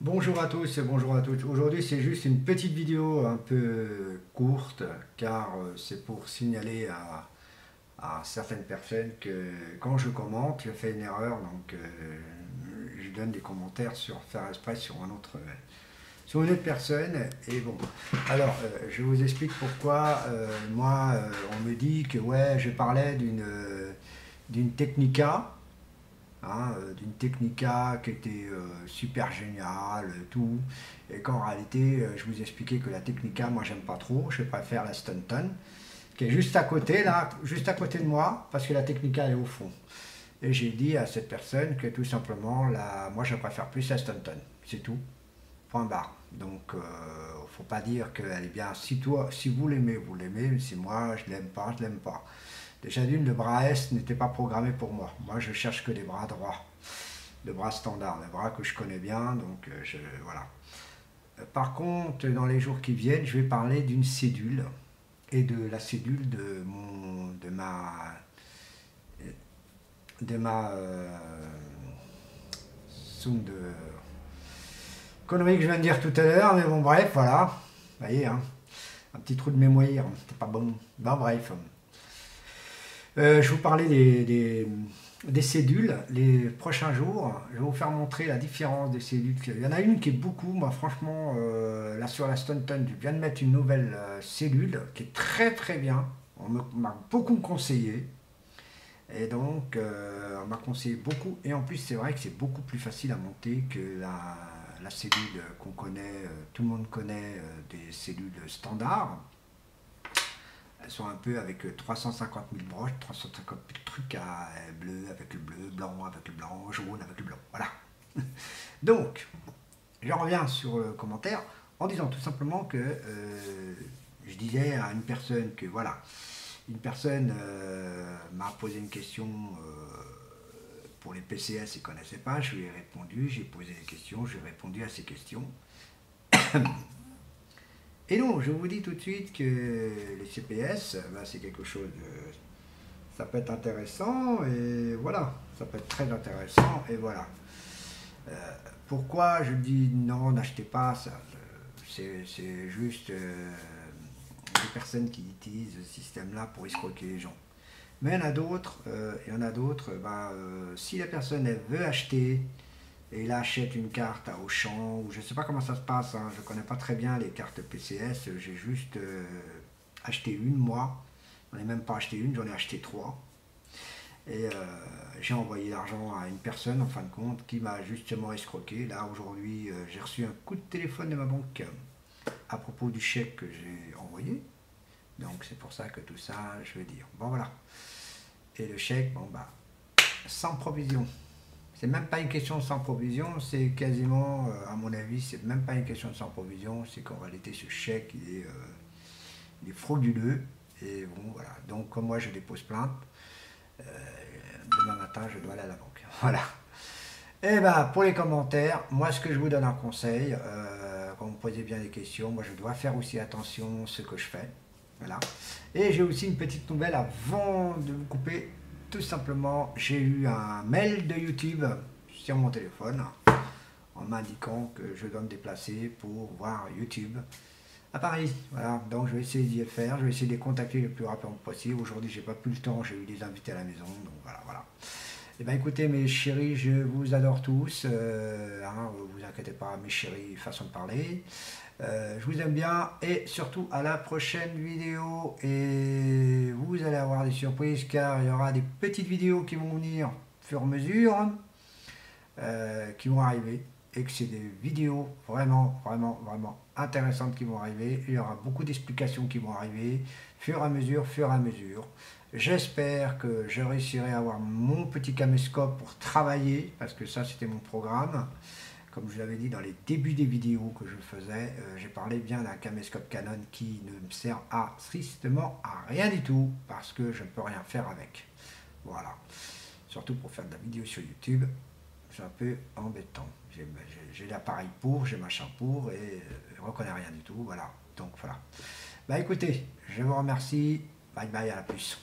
Bonjour à tous et bonjour à toutes. Aujourd'hui, c'est juste une petite vidéo un peu courte car c'est pour signaler à certaines personnes que quand je commente, je fais une erreur. Donc, je donne des commentaires sur faire exprès sur une autre personne. Et bon, alors, je vous explique pourquoi. Moi, on me dit que ouais, je parlais d'une Technica, hein, d'une Technica qui était super géniale, tout, et qu'en réalité, je vous expliquais que la Technica, moi j'aime pas trop, je préfère la Stanton, qui est juste à côté, là, juste à côté de moi, parce que la Technica elle est au fond. Et j'ai dit à cette personne que tout simplement, moi je préfère plus la Stanton, c'est tout, point barre. Donc, faut pas dire qu'elle est bien. Si vous l'aimez, vous l'aimez. Si moi je l'aime pas, je l'aime pas. Déjà d'une, le bras S n'était pas programmé pour moi. Moi, je cherche que des bras droits, de bras standards, des bras que je connais bien. Donc, voilà. Par contre, dans les jours qui viennent, je vais parler d'une cédule et de la cédule de ma sound connerie que je viens de dire tout à l'heure. Mais bon, bref, voilà. Vous voyez, hein, un petit trou de mémoire, c'est pas bon. Ben, bref. Je vous parlais des cédules. Les prochains jours, je vais vous faire montrer la différence des cédules. Il y en a une qui est beaucoup, moi franchement, là sur la Stanton, je viens de mettre une nouvelle cellule qui est très très bien. M'a beaucoup conseillé. Et donc, on m'a conseillé beaucoup. Et en plus, c'est vrai que c'est beaucoup plus facile à monter que la cellule qu'on connaît, tout le monde connaît, des cellules standards. Elles sont un peu avec 350 000 broches, 350 000 trucs bleu avec le bleu, blanc avec le blanc, jaune avec le blanc. Voilà. Donc, je reviens sur le commentaire en disant tout simplement que je disais à une personne que voilà, une personne m'a posé une question pour les PCS, il ne connaissait pas, je lui ai répondu, j'ai posé des questions, j'ai répondu à ces questions. Et non, je vous dis tout de suite que les CPS, ben, c'est quelque chose de, ça peut être intéressant et voilà, ça peut être très intéressant et voilà. Euh, Pourquoi je dis non, n'achetez pas ça? C'est juste des personnes qui utilisent ce système-là pour escroquer les gens. Mais il y en a d'autres, ben, si la personne elle veut acheter et il achète une carte à Auchan, ou je ne sais pas comment ça se passe, hein, je ne connais pas très bien les cartes PCS, j'ai juste acheté une moi, j'en ai même pas acheté une, j'en ai acheté trois. Et j'ai envoyé l'argent à une personne en fin de compte qui m'a justement escroqué. Là aujourd'hui j'ai reçu un coup de téléphone de ma banque à propos du chèque que j'ai envoyé. Donc c'est pour ça que tout ça je veux dire. Bon voilà. Et le chèque, bon bah, sans provision. C'est même pas une question de sans provision, c'est quasiment, à mon avis, c'est même pas une question de sans provision, c'est qu'en réalité ce chèque il est frauduleux. Et bon voilà. Donc comme moi je dépose plainte, euh, demain matin je dois aller à la banque. Voilà. Et ben pour les commentaires, moi ce que je vous donne un conseil, quand vous me posez bien des questions, moi je dois faire aussi attention à ce que je fais. Voilà. Et j'ai aussi une petite nouvelle avant de vous couper. Tout simplement, j'ai eu un mail de YouTube sur mon téléphone en m'indiquant que je dois me déplacer pour voir YouTube à Paris. Voilà, donc je vais essayer d'y faire, je vais essayer de les contacter le plus rapidement possible. Aujourd'hui, j'ai pas plus le temps, j'ai eu des invités à la maison, donc voilà, voilà. Eh bien écoutez mes chéris, je vous adore tous, hein, vous inquiétez pas, mes chéris, façon de parler. Je vous aime bien et surtout à la prochaine vidéo. Et vous allez avoir des surprises car il y aura des petites vidéos qui vont venir au fur et à mesure, qui vont arriver. Et que c'est des vidéos vraiment, vraiment, vraiment intéressantes qui vont arriver. Il y aura beaucoup d'explications qui vont arriver, fur et à mesure, fur et à mesure. J'espère que je réussirai à avoir mon petit caméscope pour travailler, parce que ça c'était mon programme. Comme je l'avais dit dans les débuts des vidéos que je faisais, j'ai parlé bien d'un caméscope Canon qui ne me sert à strictement à rien du tout, parce que je ne peux rien faire avec. Voilà. Surtout pour faire de la vidéo sur YouTube, c'est un peu embêtant. J'ai l'appareil pour, j'ai machin pour, et je ne reconnais rien du tout. Voilà. Donc voilà. Bah écoutez, je vous remercie. Bye bye, à la plus.